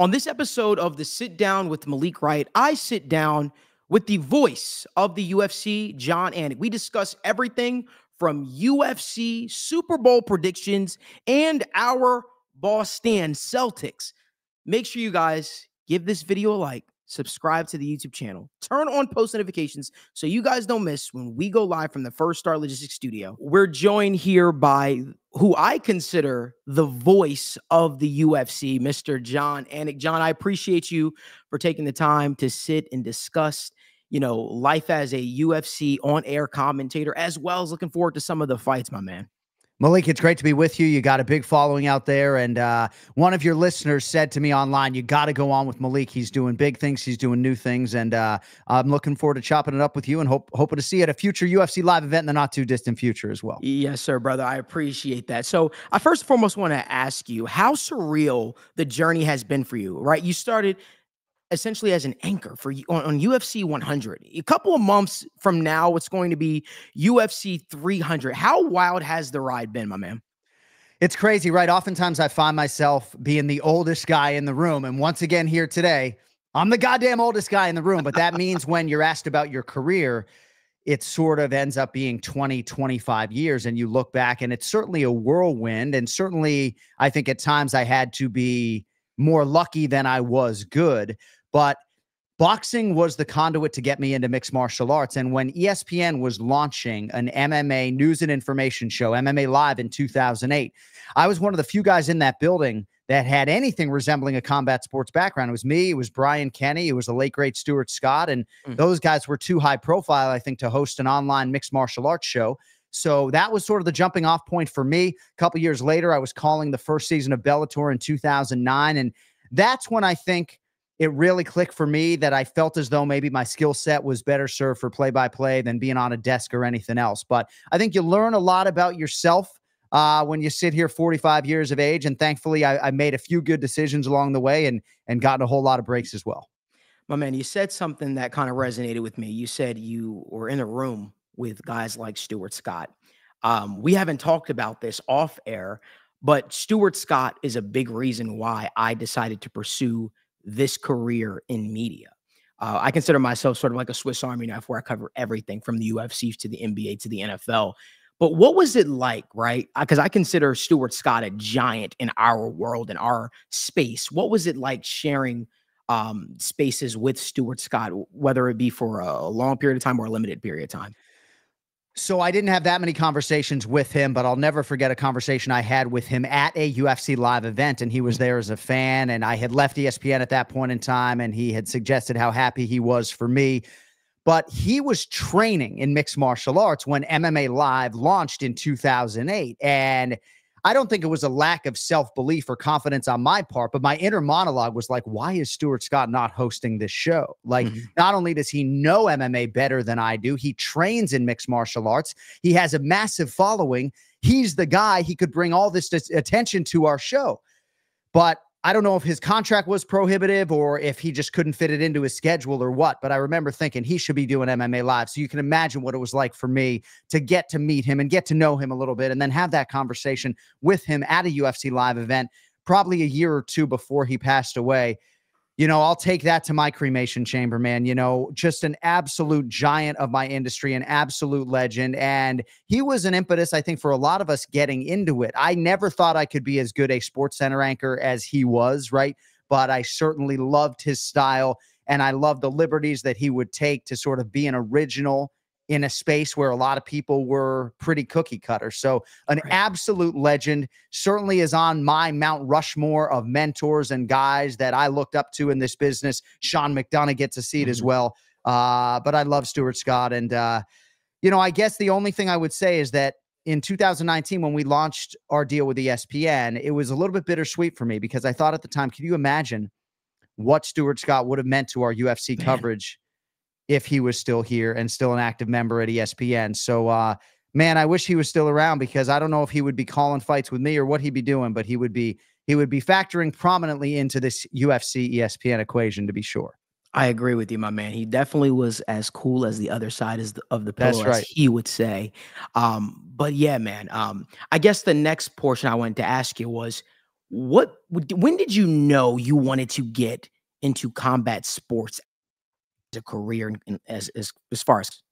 On this episode of the Sit Down with Malik Wright, I sit down with the voice of the UFC, Jon Anik. We discuss everything from UFC Super Bowl predictions and our Boston Celtics. Make sure you guys give this video a like, subscribe to the YouTube channel, turn on post notifications so you guys don't miss when we go live from the First Star Logistics studio. We're joined here by who I consider the voice of the UFC, Mr. Jon Anik. Jon, I appreciate you for taking the time to sit and discuss, life as a UFC on-air commentator, as well as looking forward to some of the fights, my man. Malik, it's great to be with you. You got a big following out there. And one of your listeners said to me online, you got to go on with Malik. He's doing big things. He's doing new things. And I'm looking forward to chopping it up with you and hoping to see you at a future UFC live event in the not too distant future as well. Yes, sir, brother. I appreciate that. So I first and foremost want to ask you how surreal the journey has been for you, right? You started essentially as an anchor for you on UFC 100. A couple of months from now, it's going to be UFC 300. How wild has the ride been, my man? It's crazy, right? Oftentimes I find myself being the oldest guy in the room. And once again here today, I'm the goddamn oldest guy in the room. But that means when you're asked about your career, it sort of ends up being 20, 25 years. And you look back and it's certainly a whirlwind. And certainly I think at times I had to be more lucky than I was good. But boxing was the conduit to get me into mixed martial arts. And when ESPN was launching an MMA news and information show, MMA Live in 2008, I was one of the few guys in that building that had anything resembling a combat sports background. It was me, it was Brian Kenny, it was the late, great Stuart Scott. And those guys were too high profile, I think, to host an online mixed martial arts show. So that was sort of the jumping off point for me. A couple years later, I was calling the first season of Bellator in 2009. And that's when I think it really clicked for me that I felt as though maybe my skill set was better served for play-by-play than being on a desk or anything else. But I think you learn a lot about yourself when you sit here 45 years of age. And thankfully, I made a few good decisions along the way and gotten a whole lot of breaks as well. My man, you said something that kind of resonated with me. You said you were in a room with guys like Stuart Scott. We haven't talked about this off air, but Stuart Scott is a big reason why I decided to pursue this career in media. I consider myself sort of like a Swiss Army knife where I cover everything from the UFC to the NBA to the NFL. But what was it like, right? Because I consider Stuart Scott a giant in our world, in our space. What was it like sharing spaces with Stuart Scott, whether it be for a long period of time or a limited period of time? So I didn't have that many conversations with him, but I'll never forget a conversation I had with him at a UFC live event, and he was there as a fan, and I had left ESPN at that point in time, and he had suggested how happy he was for me. But he was training in mixed martial arts when MMA Live launched in 2008, and I don't think it was a lack of self-belief or confidence on my part, but my inner monologue was like, why is Stuart Scott not hosting this show? Like, not only does he know MMA better than I do, he trains in mixed martial arts. He has a massive following. He's the guy. He could bring all this attention to our show. But I don't know if his contract was prohibitive or if he just couldn't fit it into his schedule or what, but I remember thinking he should be doing MMA Live. So you can imagine what it was like for me to get to meet him and get to know him a little bit and then have that conversation with him at a UFC Live event, probably a year or two before he passed away. I'll take that to my cremation chamber, man. Just an absolute giant of my industry, an absolute legend. And he was an impetus, I think, for a lot of us getting into it. I never thought I could be as good a SportsCenter anchor as he was, right? But I certainly loved his style, and I loved the liberties that he would take to sort of be an original in a space where a lot of people were pretty cookie cutter. So an absolute legend, certainly is on my Mount Rushmore of mentors and guys that I looked up to in this business. Sean McDonough gets a seat as well. But I love Stuart Scott. And, I guess the only thing I would say is that in 2019, when we launched our deal with ESPN, it was a little bit bittersweet for me because I thought at the time, can you imagine what Stuart Scott would have meant to our UFC coverage if he was still here and still an active member at ESPN. So, man, I wish he was still around because I don't know if he would be calling fights with me or what he'd be doing, but he would be factoring prominently into this UFC ESPN equation, to be sure. I agree with you, my man. He definitely was as cool as the other side of the pillow, as he would say. But yeah, man, I guess the next portion I wanted to ask you was, when did you know you wanted to get into combat sports as a career, and as far as?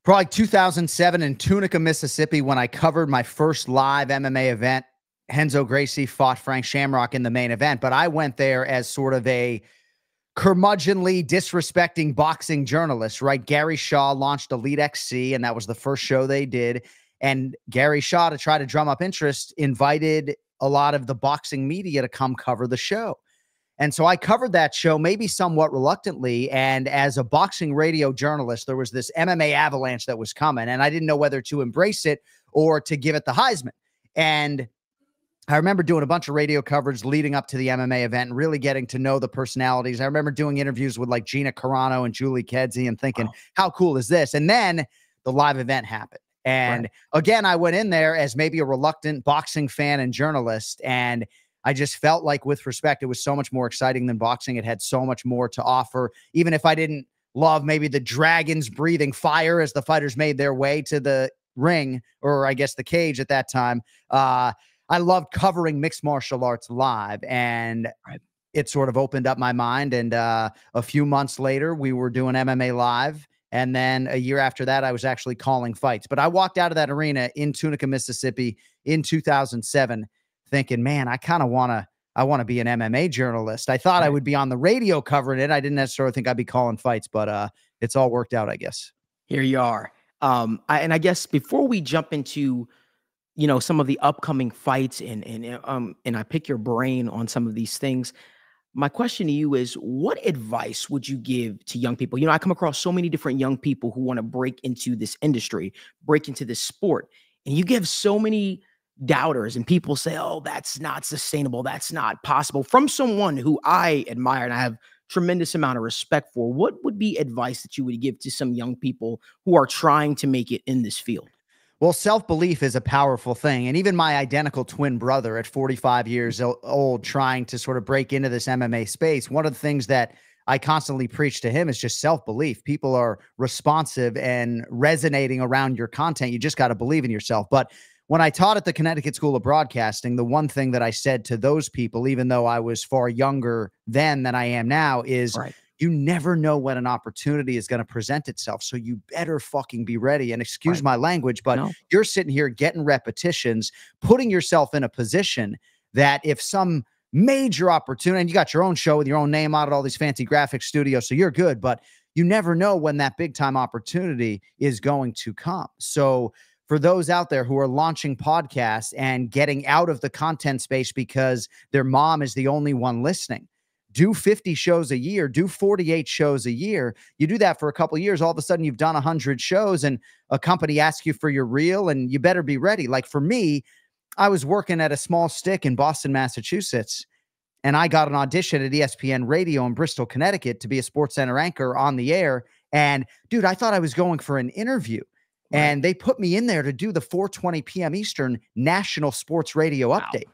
Probably 2007 in Tunica, Mississippi, when I covered my first live MMA event. Renzo Gracie fought Frank Shamrock in the main event, but I went there as sort of a curmudgeonly, disrespecting boxing journalist, right? Gary Shaw launched Elite XC, and that was the first show they did. And Gary Shaw, to try to drum up interest, invited a lot of the boxing media to come cover the show. And so I covered that show, maybe somewhat reluctantly. And as a boxing radio journalist, there was this MMA avalanche that was coming, and I didn't know whether to embrace it or to give it the Heisman. And I remember doing a bunch of radio coverage leading up to the MMA event and really getting to know the personalities. I remember doing interviews with like Gina Carano and Julie Kedzie and thinking, wow, how cool is this? And then the live event happened. And again, I went in there as maybe a reluctant boxing fan and journalist, and I just felt like, with respect, it was so much more exciting than boxing. It had so much more to offer. Even if I didn't love maybe the dragons breathing fire as the fighters made their way to the ring, or I guess the cage at that time, I loved covering mixed martial arts live, and it sort of opened up my mind. And a few months later, we were doing MMA live. And then a year after that, I was actually calling fights. But I walked out of that arena in Tunica, Mississippi in 2007 thinking, man, I kind of want to be an MMA journalist. I thought I would be on the radio covering it. I didn't necessarily think I'd be calling fights, but it's all worked out, I guess. Here you are. And I guess before we jump into, some of the upcoming fights and I pick your brain on some of these things, my question to you is, what advice would you give to young people? I come across so many different young people who want to break into this industry, break into this sport, and you give so many doubters, and people say, oh, that's not sustainable, that's not possible. From someone who I admire and I have tremendous amount of respect for, what would be advice that you would give to some young people who are trying to make it in this field? Well, self-belief is a powerful thing. And even my identical twin brother at 45 years old, trying to sort of break into this MMA space, one of the things that I constantly preach to him is just self-belief. People are responsive and resonating around your content. You just got to believe in yourself. But when I taught at the Connecticut School of Broadcasting, the one thing that I said to those people, even though I was far younger then than I am now, is you never know when an opportunity is going to present itself. So you better fucking be ready. And excuse my language, but you're sitting here getting repetitions, putting yourself in a position that if some major opportunity, and you got your own show with your own name on it, all these fancy graphic studios, so you're good, but you never know when that big time opportunity is going to come. So for those out there who are launching podcasts and getting out of the content space because their mom is the only one listening, do 50 shows a year, do 48 shows a year. You do that for a couple of years, all of a sudden you've done 100 shows and a company asks you for your reel, and you better be ready. Like for me, I was working at a small stick in Boston, Massachusetts, and I got an audition at ESPN Radio in Bristol, Connecticut to be a sports center anchor on the air. And dude, I thought I was going for an interview. And they put me in there to do the 4:20 p.m. Eastern national sports radio update.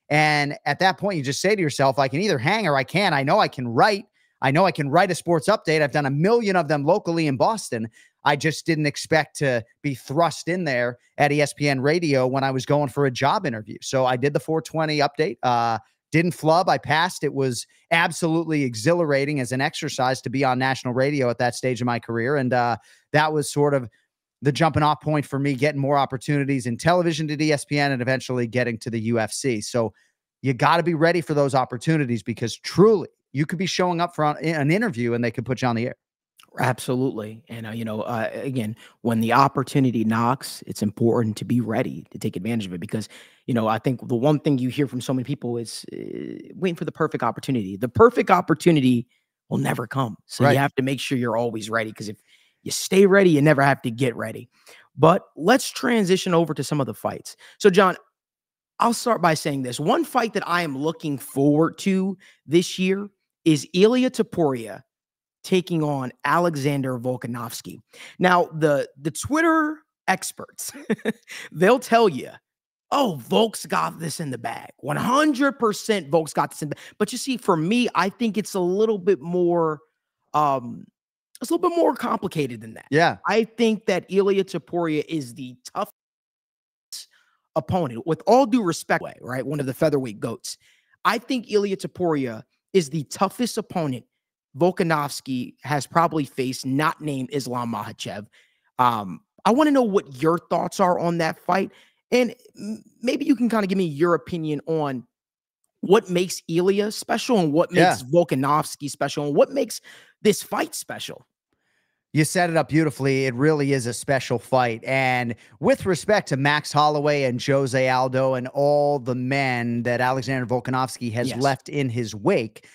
And at that point, you just say to yourself, I can either hang or I can. I know I can write. I know I can write a sports update. I've done a million of them locally in Boston. I just didn't expect to be thrust in there at ESPN Radio when I was going for a job interview. So I did the 4:20 update. Didn't flub. I passed. It was absolutely exhilarating as an exercise to be on national radio at that stage of my career. And that was sort of the jumping off point for me, getting more opportunities in television to ESPN and eventually getting to the UFC. So you got to be ready for those opportunities, because truly you could be showing up for an interview and they could put you on the air. Absolutely. And, again, when the opportunity knocks, it's important to be ready to take advantage of it, because, I think the one thing you hear from so many people is waiting for the perfect opportunity. The perfect opportunity will never come. So you have to make sure you're always ready, because if you stay ready, you never have to get ready. But let's transition over to some of the fights. So, Jon, I'll start by saying this. One fight that I am looking forward to this year is Ilia Topuria taking on Alexander Volkanovski. Now, the Twitter experts, they'll tell you, oh, Volk's got this in the bag. 100% Volk's got this in the bag. But you see, for me, I think it's a little bit more complicated than that. Yeah. I think that Ilia Topuria is the toughest opponent, with all due respect, right? One of the featherweight GOATs. I think Ilia Topuria is the toughest opponent Volkanovski has probably faced, not named Islam Makhachev. I want to know what your thoughts are on that fight. And maybe you can kind of give me your opinion on what makes Ilia special and what makes Volkanovski special and what makes this fight special. You set it up beautifully. It really is a special fight. And with respect to Max Holloway and Jose Aldo and all the men that Alexander Volkanovski has left in his wake,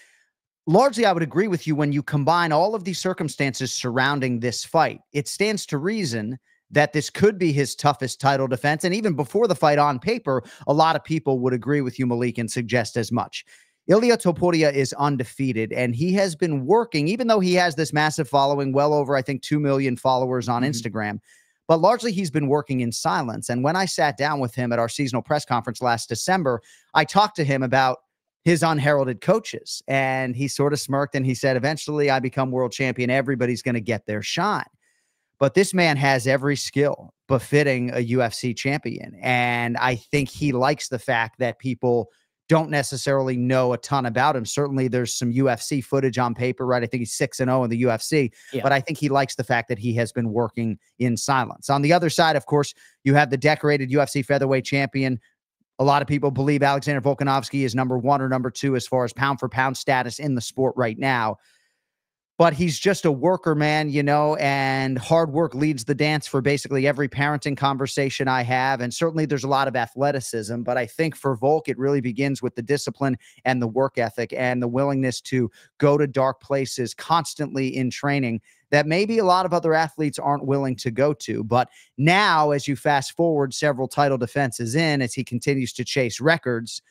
largely I would agree with you when you combine all of these circumstances surrounding this fight. It stands to reason that this could be his toughest title defense. And even before the fight on paper, a lot of people would agree with you, Malik, and suggest as much. Ilia Topuria is undefeated, and he has been working, even though he has this massive following, well over, I think, 2 million followers on Instagram. But largely, he's been working in silence. And when I sat down with him at our seasonal press conference last December, I talked to him about his unheralded coaches. And he sort of smirked and he said, eventually I become world champion. Everybody's going to get their shine. But this man has every skill befitting a UFC champion. And I think he likes the fact that people don't necessarily know a ton about him. Certainly there's some UFC footage on paper, right? I think he's 6-0 in the UFC, but I think he likes the fact that he has been working in silence. On the other side, of course, you have the decorated UFC featherweight champion. A lot of people believe Alexander Volkanovski is number 1 or number 2 as far as pound for pound status in the sport right now. But he's just a worker, man, you know, and hard work leads the dance for basically every parenting conversation I have. And certainly there's a lot of athleticism, but I think for Volk, it really begins with the discipline and the work ethic and the willingness to go to dark places constantly in training that maybe a lot of other athletes aren't willing to go to. But now, as you fast forward several title defenses in, as he continues to chase records,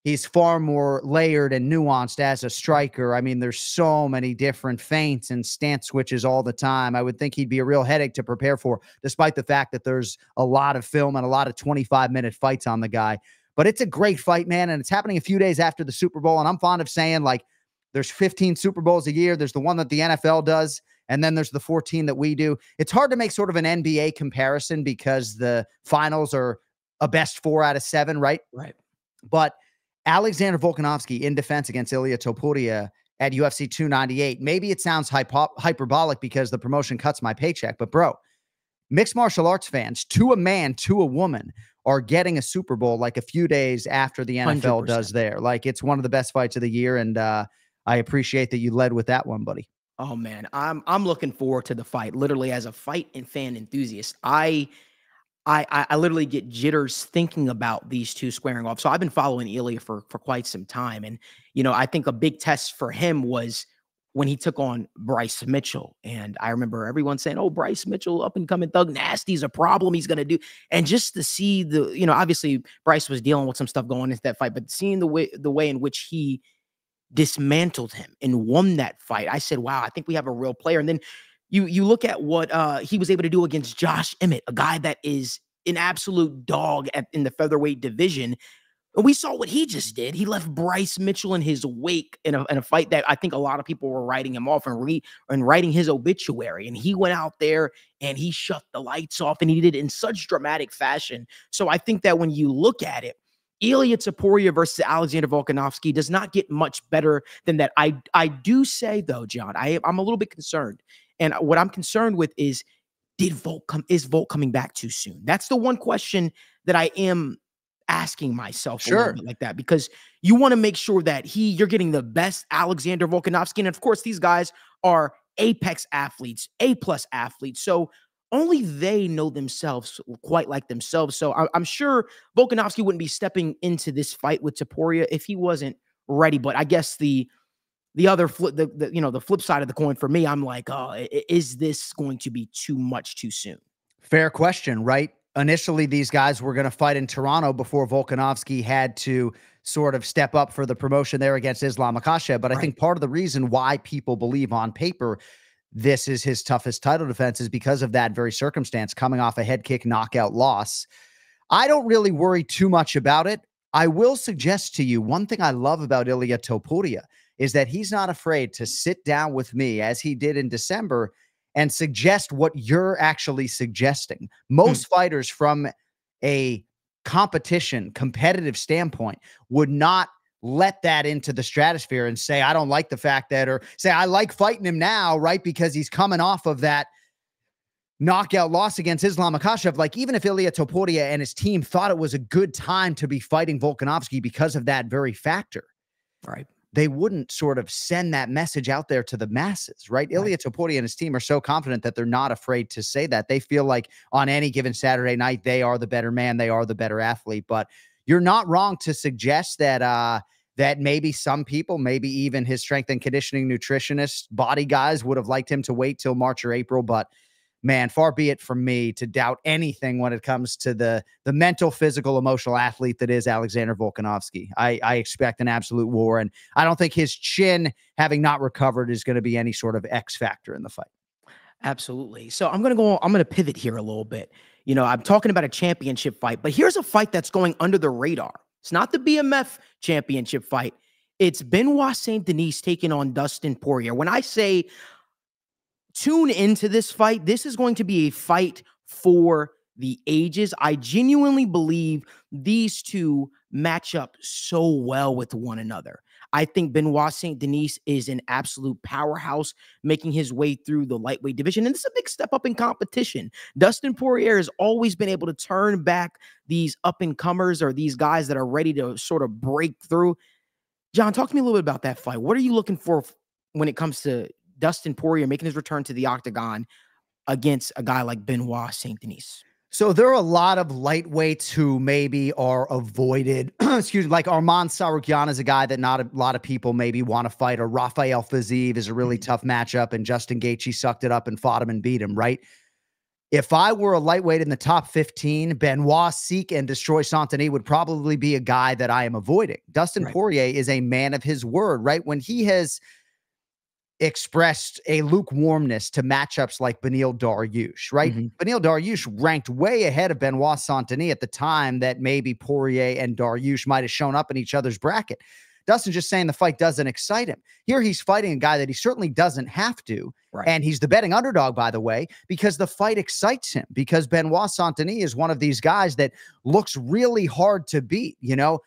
he's far more layered and nuanced as a striker. I mean, there's so many different feints and stance switches all the time. I would think he'd be a real headache to prepare for, despite the fact that there's a lot of film and a lot of 25-minute fights on the guy. But it's a great fight, man, and it's happening a few days after the Super Bowl. And I'm fond of saying, like, there's 15 Super Bowls a year. There's the one that the NFL does, and then there's the 14 that we do. It's hard to make sort of an NBA comparison because the finals are a best 4 out of 7, right? Right. But Alexander Volkanovski in defense against Ilia Topuria at UFC 298. Maybe it sounds hyperbolic because the promotion cuts my paycheck, but bro, mixed martial arts fans, to a man, to a woman, are getting a Super Bowl like a few days after the NFL 100%. does there. Like, it's one of the best fights of the year, and I appreciate that you led with that one, buddy. Oh man, I'm looking forward to the fight. Literally, as a fight and fan enthusiast, I literally get jitters thinking about these two squaring off. So I've been following Ilia for quite some time. And, you know, I think a big test for him was when he took on Bryce Mitchell. And I remember everyone saying, oh, Bryce Mitchell, up and coming thug, nasty's a problem he's going to do. And just to see the, you know, obviously Bryce was dealing with some stuff going into that fight, but seeing the way in which he dismantled him and won that fight, I said, wow, I think we have a real player. And then you look at what he was able to do against Josh Emmett, a guy that is an absolute dog in the featherweight division. And we saw what he just did. He left Bryce Mitchell in his wake in a fight that I think a lot of people were writing him off and writing his obituary. And he went out there and he shut the lights off, and he did it in such dramatic fashion. So I think that when you look at it, Ilia Topuria versus Alexander Volkanovski does not get much better than that. I do say, though, John, I'm a little bit concerned. And what I'm concerned with is, is Volk coming back too soon? That's the one question that I am asking myself a little bit like that, because you want to make sure that you're getting the best Alexander Volkanovski. And of course, these guys are apex athletes, A-plus athletes. So only they know themselves quite like themselves. So I'm sure Volkanovski wouldn't be stepping into this fight with Topuria if he wasn't ready. But I guess the other flip, the flip side of the coin for me, I'm like, oh, is this going to be too much too soon? Fair question, right? Initially, these guys were going to fight in Toronto before Volkanovski had to sort of step up for the promotion there against Islam Makhachev. But I think part of the reason why people believe on paper this is his toughest title defense is because of that very circumstance, coming off a head kick knockout loss. I don't really worry too much about it. I will suggest to you one thing I love about Ilia Topuria is that he's not afraid to sit down with me, as he did in December, and suggest what you're actually suggesting. Most fighters from a competition, competitive standpoint, would not let that into the stratosphere and say, I don't like the fact that, or say, I like fighting him now, right? Because he's coming off of that knockout loss against Islam Makhachev. Like, even if Ilia Topuria and his team thought it was a good time to be fighting Volkanovski because of that very factor, right, they wouldn't sort of send that message out there to the masses, right? Ilia Topuria and his team are so confident that they're not afraid to say that. They feel like on any given Saturday night, they are the better man, they are the better athlete. But you're not wrong to suggest that that maybe some people, maybe even his strength and conditioning nutritionists, body guys, would have liked him to wait till March or April. But man, far be it from me to doubt anything when it comes to the mental, physical, emotional athlete that is Alexander Volkanovski. I expect an absolute war, and I don't think his chin, having not recovered, is going to be any sort of X factor in the fight. Absolutely. So I'm going to pivot here a little bit. You know, I'm talking about a championship fight, but here's a fight that's going under the radar. It's not the BMF championship fight. It's Benoit Saint Denis taking on Dustin Poirier. When I say tune into this fight, this is going to be a fight for the ages. I genuinely believe these two match up so well with one another. I think Benoit Saint Denis is an absolute powerhouse, making his way through the lightweight division. And this is a big step up in competition. Dustin Poirier has always been able to turn back these up-and-comers, or these guys that are ready to sort of break through. John, talk to me a little bit about that fight. What are you looking for when it comes to Dustin Poirier making his return to the octagon against a guy like Benoit Saint Denis? So there are a lot of lightweights who maybe are avoided. Excuse me, like Arman Tsarukyan is a guy that not a lot of people maybe want to fight, or Rafael Fiziev is a really tough matchup, and Justin Gaethje sucked it up and fought him and beat him, right? If I were a lightweight in the top 15, Benoit, seek and destroy Saint Denis would probably be a guy that I am avoiding. Dustin Poirier is a man of his word, right? When he has expressed a lukewarmness to matchups like Beneil Dariush, right? Beneil Dariush ranked way ahead of Benoit Saint Denis at the time that maybe Poirier and Dariush might have shown up in each other's bracket. Dustin's just saying the fight doesn't excite him. Here he's fighting a guy that he certainly doesn't have to. Right. And he's the betting underdog, by the way, because the fight excites him, because Benoit Saint Denis is one of these guys that looks really hard to beat. You know,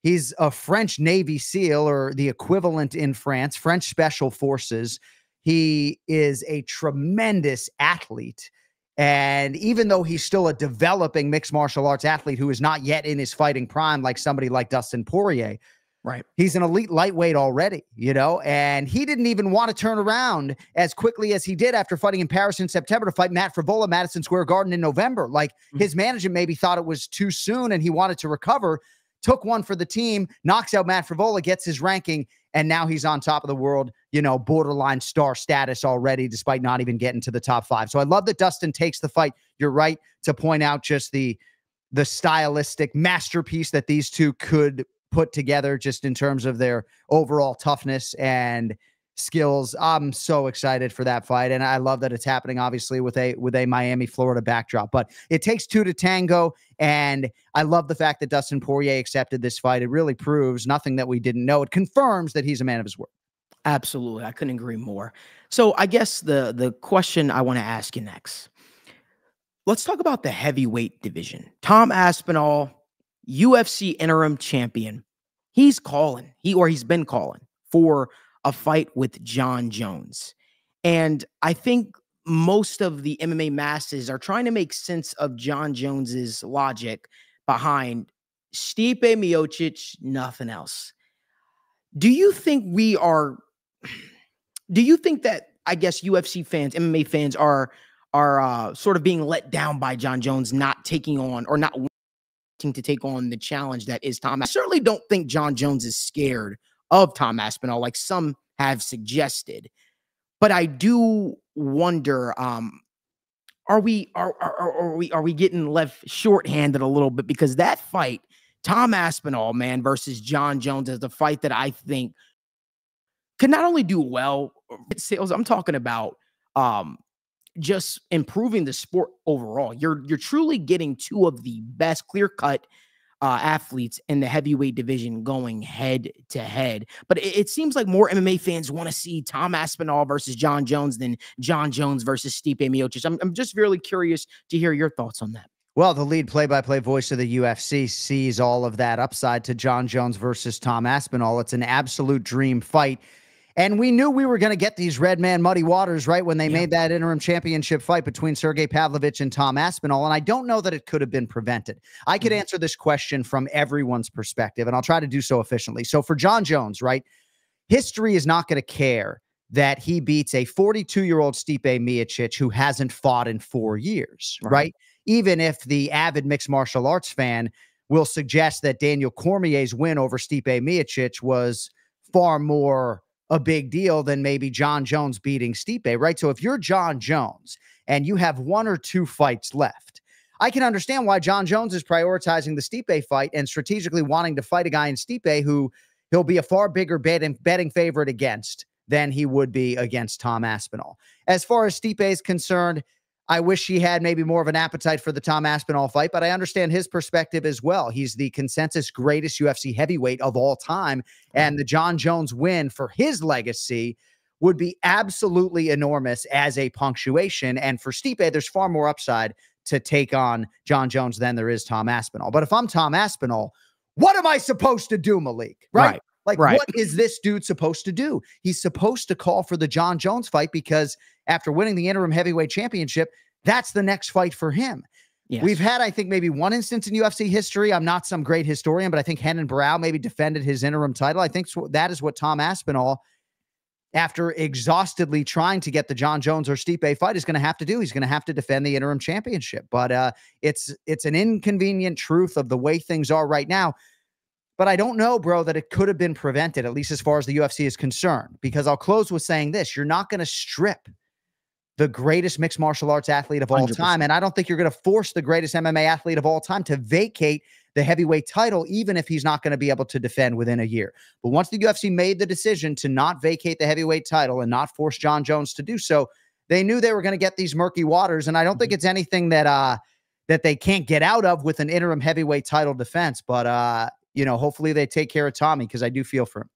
he's a French Navy SEAL, or the equivalent in France, French Special Forces. He is a tremendous athlete. And even though he's still a developing mixed martial arts athlete who is not yet in his fighting prime, like somebody like Dustin Poirier, right, he's an elite lightweight already, you know, and he didn't even want to turn around as quickly as he did after fighting in Paris in September to fight Matt Frevola, Madison Square Garden in November. Like, his management maybe thought it was too soon and he wanted to recover. Took one for the team, knocks out Matt Frevola, gets his ranking, and now he's on top of the world, you know, borderline star status already, despite not even getting to the top 5. So I love that Dustin takes the fight. You're right to point out just the stylistic masterpiece that these two could put together, just in terms of their overall toughness and skills. I'm so excited for that fight, and I love that it's happening, obviously, with a Miami, Florida backdrop. But it takes two to tango, and I love the fact that Dustin Poirier accepted this fight. It really proves nothing that we didn't know. It confirms that he's a man of his word. Absolutely. I couldn't agree more. So I guess the question I want to ask you next, let's talk about the heavyweight division. Tom Aspinall, UFC interim champion, he's been calling for a fight with Jon Jones. And I think most of the MMA masses are trying to make sense of Jon Jones's logic behind Stipe Miocic, nothing else. Do you think that, I guess, UFC fans, MMA fans are sort of being let down by Jon Jones not taking on, or not wanting to take on, the challenge that is Tom? I certainly don't think Jon Jones is scared of Tom Aspinall, like some have suggested. But I do wonder, are we getting left shorthanded a little bit? Because that fight, Tom Aspinall, man, versus Jon Jones, is the fight that I think could not only do well sales. I'm talking about just improving the sport overall. You're truly getting two of the best clear-cut athletes in the heavyweight division going head to head. But it seems like more MMA fans want to see Tom Aspinall versus Jon Jones than Jon Jones versus Stipe Miocic. I'm just really curious to hear your thoughts on that. Well, the lead play-by-play voice of the UFC sees all of that upside to Jon Jones versus Tom Aspinall. It's an absolute dream fight. And we knew we were going to get these red man muddy waters, right, when they made that interim championship fight between Sergey Pavlovich and Tom Aspinall. And I don't know that it could have been prevented. I could answer this question from everyone's perspective, and I'll try to do so efficiently. So for Jon Jones, right, history is not going to care that he beats a 42-year-old Stipe Miocic who hasn't fought in 4 years, right? Even if the avid mixed martial arts fan will suggest that Daniel Cormier's win over Stipe Miocic was far more a big deal than maybe Jon Jones beating Stipe, right? So if you're Jon Jones and you have 1 or 2 fights left, I can understand why Jon Jones is prioritizing the Stipe fight and strategically wanting to fight a guy in Stipe who he'll be a far bigger betting favorite against than he would be against Tom Aspinall. As far as Stipe is concerned, I wish he had maybe more of an appetite for the Tom Aspinall fight, but I understand his perspective as well. He's the consensus greatest UFC heavyweight of all time, and the Jon Jones win for his legacy would be absolutely enormous as a punctuation. And for Stipe, there's far more upside to take on Jon Jones than there is Tom Aspinall. But if I'm Tom Aspinall, what am I supposed to do, Malik? Right? What is this dude supposed to do? He's supposed to call for the Jon Jones fight because after winning the interim heavyweight championship, that's the next fight for him. Yes. We've had, I think, maybe one instance in UFC history. I'm not some great historian, but I think Renan Barão maybe defended his interim title. I think that is what Tom Aspinall, after exhaustively trying to get the Jon Jones or Stipe fight, is going to have to do. He's going to have to defend the interim championship. But it's an inconvenient truth of the way things are right now. But I don't know, bro, that it could have been prevented, at least as far as the UFC is concerned, because I'll close with saying this. You're not going to strip the greatest mixed martial arts athlete of all 100%. Time. And I don't think you're going to force the greatest MMA athlete of all time to vacate the heavyweight title, even if he's not going to be able to defend within a year. But once the UFC made the decision to not vacate the heavyweight title and not force Jon Jones to do so, they knew they were going to get these murky waters. And I don't think it's anything that they can't get out of with an interim heavyweight title defense. But, hopefully they take care of Tommy, because I do feel for him.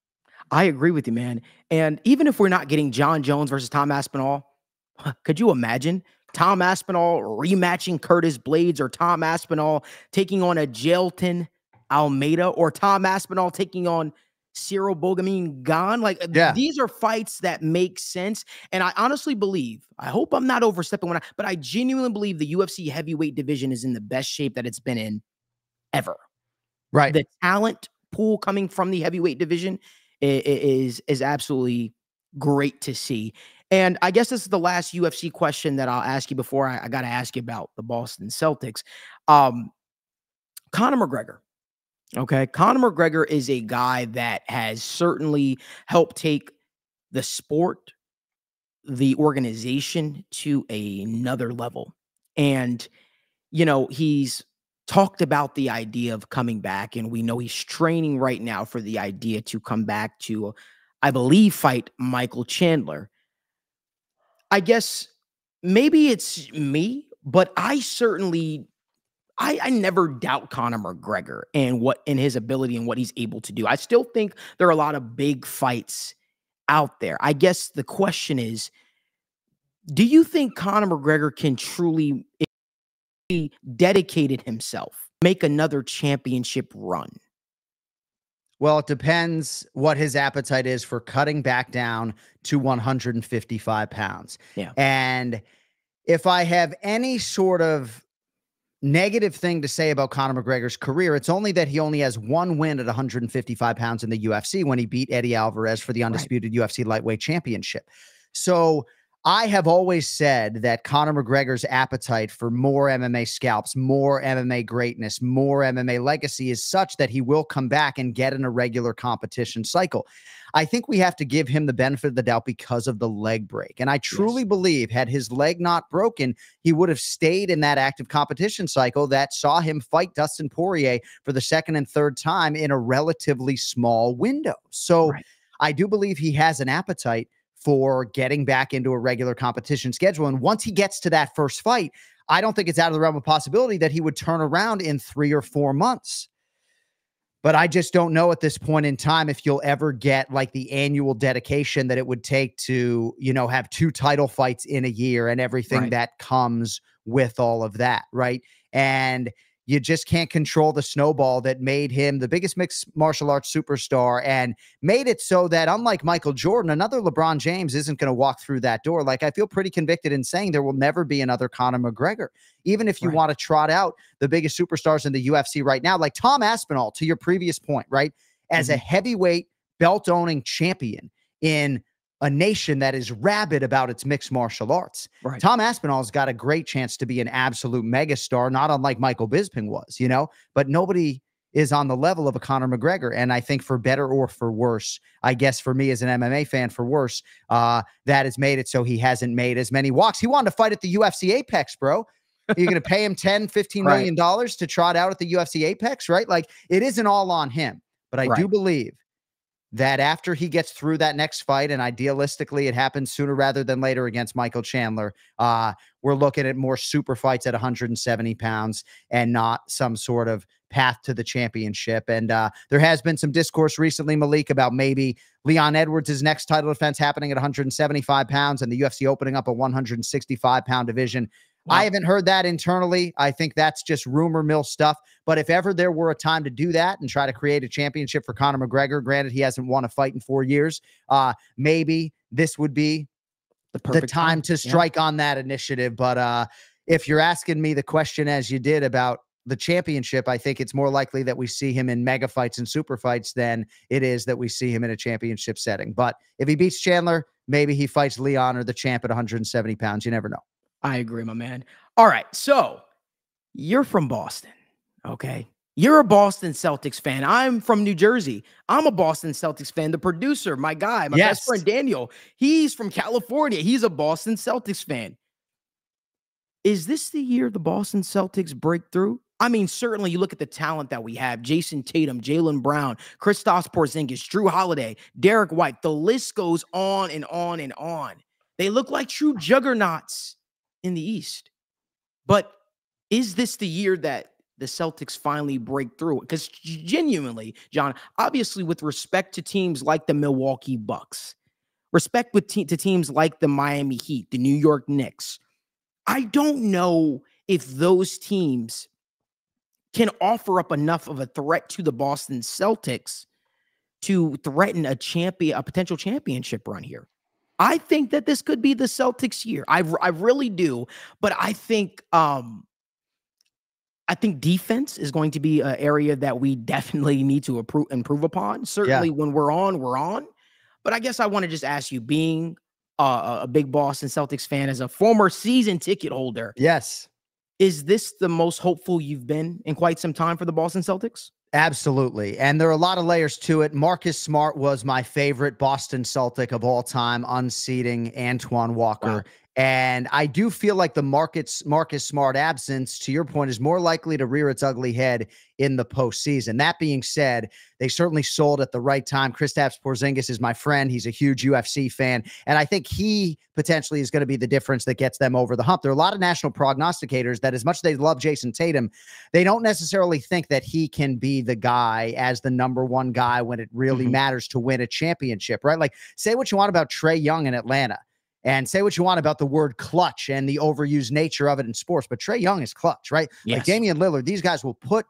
I agree with you, man. And even if we're not getting Jon Jones versus Tom Aspinall, could you imagine Tom Aspinall rematching Curtis Blades, or Tom Aspinall taking on a Jailton Almeida, or Tom Aspinall taking on Cyril Bogamin Gan? These are fights that make sense. And I honestly believe, I hope I'm not overstepping but I genuinely believe the UFC heavyweight division is in the best shape that it's been in ever. Right. The talent pool coming from the heavyweight division is absolutely great to see. And I guess this is the last UFC question that I'll ask you before I got to ask you about the Boston Celtics. Conor McGregor. Okay. Conor McGregor is a guy that has certainly helped take the sport, the organization to another level. And, he's talked about the idea of coming back, and we know he's training right now for the idea to come back to, I believe, fight Michael Chandler. I guess maybe it's me, but I never doubt Conor McGregor and his ability and what he's able to do. I still think there are a lot of big fights out there. I guess the question is, do you think Conor McGregor can truly, if he dedicated himself, make another championship run? Well, it depends what his appetite is for cutting back down to 155 pounds. Yeah. And if I have any sort of negative thing to say about Conor McGregor's career, it's only that he only has 1 win at 155 pounds in the UFC, when he beat Eddie Alvarez for the undisputed UFC lightweight championship. So I have always said that Conor McGregor's appetite for more MMA scalps, more MMA greatness, more MMA legacy is such that he will come back and get in a regular competition cycle. I think we have to give him the benefit of the doubt because of the leg break. And I truly believe, had his leg not broken, he would have stayed in that active competition cycle that saw him fight Dustin Poirier for the second and third time in a relatively small window. So I do believe he has an appetite for getting back into a regular competition schedule. And once he gets to that first fight, I don't think it's out of the realm of possibility that he would turn around in 3 or 4 months. But I just don't know at this point in time if you'll ever get like the annual dedication that it would take to, have 2 title fights in a year and everything that comes with all of that. Right. and you just can't control the snowball that made him the biggest mixed martial arts superstar and made it so that, unlike Michael Jordan, another LeBron James isn't going to walk through that door. Like, I feel pretty convicted in saying there will never be another Conor McGregor. Even if you want to trot out the biggest superstars in the UFC right now, like Tom Aspinall, to your previous point, right? As a heavyweight belt-owning champion in a nation that is rabid about its mixed martial arts. Right. Tom Aspinall's got a great chance to be an absolute megastar, not unlike Michael Bisping was, but nobody is on the level of a Conor McGregor. And I think for better or for worse, I guess for me as an MMA fan, for worse, that has made it so he hasn't made as many walks. He wanted to fight at the UFC Apex, bro. You're going to pay him $10, $15 million to trot out at the UFC Apex, right? Like, it isn't all on him. But I do believe that after he gets through that next fight, and idealistically it happens sooner rather than later against Michael Chandler, we're looking at more super fights at 170 pounds and not some sort of path to the championship. And there has been some discourse recently, Malik, about maybe Leon Edwards' next title defense happening at 175 pounds and the UFC opening up a 165-pound division. Wow. I haven't heard that internally. I think that's just rumor mill stuff. But if ever there were a time to do that and try to create a championship for Conor McGregor, granted he hasn't won a fight in 4 years, maybe this would be the time to strike on that initiative. But if you're asking me the question as you did about the championship, I think it's more likely that we see him in mega fights and super fights than it is that we see him in a championship setting. But if he beats Chandler, maybe he fights Leon or the champ at 170 pounds. You never know. I agree, my man. All right. So you're from Boston. Okay. You're a Boston Celtics fan. I'm from New Jersey. I'm a Boston Celtics fan. The producer, my guy, my best friend, Daniel, he's from California. He's a Boston Celtics fan. Is this the year the Boston Celtics break through? I mean, certainly you look at the talent that we have: Jason Tatum, Jaylen Brown, Kristaps Porzingis, Drew Holiday, Derek White. The list goes on and on and on. They look like true juggernauts in the East. But is this the year that the Celtics finally break through? Because genuinely, Jon, obviously with respect to teams like the Milwaukee Bucks, respect to teams like the Miami Heat, the New York Knicks, I don't know if those teams can offer up enough of a threat to the Boston Celtics to threaten a potential championship run here. I think that this could be the Celtics' year. I really do. But I think defense is going to be an area that we definitely need to improve upon. Certainly when we're on. But I guess I want to just ask you, being a big Boston Celtics fan, as a former season ticket holder. Yes. Is this the most hopeful you've been in quite some time for the Boston Celtics? Absolutely. And there are a lot of layers to it. Marcus Smart was my favorite Boston Celtic of all time, unseating Antoine Walker. Wow. And I do feel like the Marcus Smart absence, to your point, is more likely to rear its ugly head in the postseason. That being said, they certainly sold at the right time. Kristaps Porzingis is my friend. He's a huge UFC fan. And I think he potentially is going to be the difference that gets them over the hump. There are a lot of national prognosticators that, as much as they love Jason Tatum, they don't necessarily think that he can be the guy as the number one guy when it really matters to win a championship, right? Like, say what you want about Trae Young in Atlanta. And say what you want about the word clutch and the overused nature of it in sports, but Trae Young is clutch, right? Yes. Like Damian Lillard, these guys will put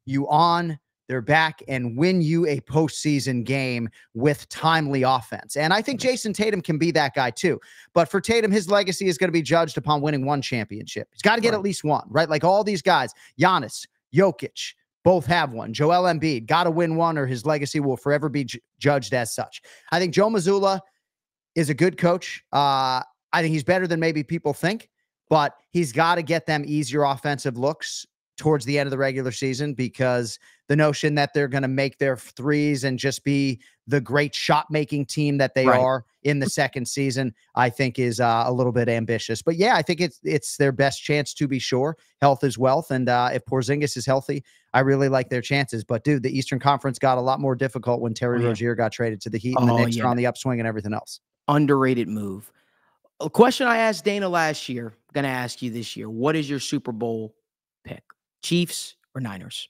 you on their back and win you a postseason game with timely offense. And I think Jason Tatum can be that guy too. But for Tatum, his legacy is going to be judged upon winning one championship. He's got to get at least one, right? Like all these guys, Giannis, Jokic, both have one. Joel Embiid, got to win one or his legacy will forever be judged as such. I think Joe Mazzulla is a good coach. I think he's better than maybe people think, but he's got to get them easier offensive looks towards the end of the regular season, because the notion that they're going to make their threes and just be the great shot-making team that they are in the second season, I think is a little bit ambitious. But yeah, I think it's their best chance, to be sure. Health is wealth. And if Porzingis is healthy, I really like their chances. But dude, the Eastern Conference got a lot more difficult when Terry Rozier got traded to the Heat, and the Knicks are on the upswing and everything else. Underrated move. A question I asked Dana last year, I'm going to ask you this year. What is your Super Bowl pick? Chiefs or Niners?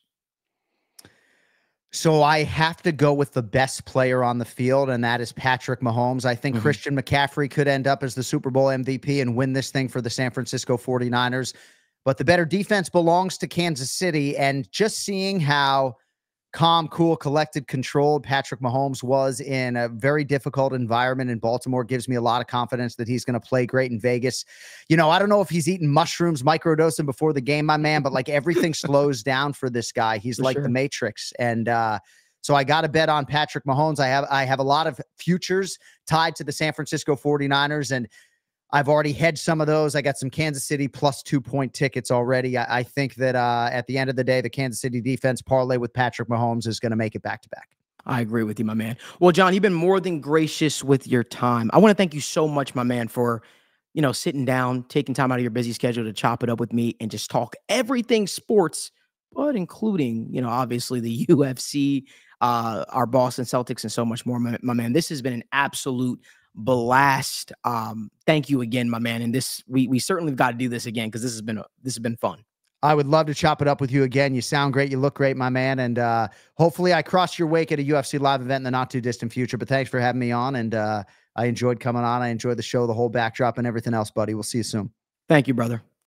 So I have to go with the best player on the field, and that is Patrick Mahomes. I think Christian McCaffrey could end up as the Super Bowl MVP and win this thing for the San Francisco 49ers. but the better defense belongs to Kansas City. And just seeing how calm, cool, collected, controlled Patrick Mahomes was in a very difficult environment in Baltimore gives me a lot of confidence that he's going to play great in Vegas. You know, I don't know if he's eating mushrooms, microdosing before the game, my man, but like everything slows down for this guy. He's for like sure. The Matrix. And so I got to bet on Patrick Mahomes. I have a lot of futures tied to the San Francisco 49ers, and I've already hedged some of those. I got some Kansas City plus 2-point tickets already. I think that at the end of the day, the Kansas City defense parlay with Patrick Mahomes is going to make it back-to-back. I agree with you, my man. Well, Jon, you've been more than gracious with your time. I want to thank you so much, my man, for, you know, sitting down, taking time out of your busy schedule to chop it up with me and just talk everything sports, but including, you know, obviously the UFC, our Boston Celtics, and so much more, my man. This has been an absolute blast. Thank you again, my man. And this, we certainly got to do this again, because this has been fun. I would love to chop it up with you again. You sound great. You look great, my man. And hopefully I cross your wake at a UFC live event in the not too distant future. But thanks for having me on. And I enjoyed coming on. I enjoyed the show, the whole backdrop and everything else, buddy. We'll see you soon. Thank you, brother.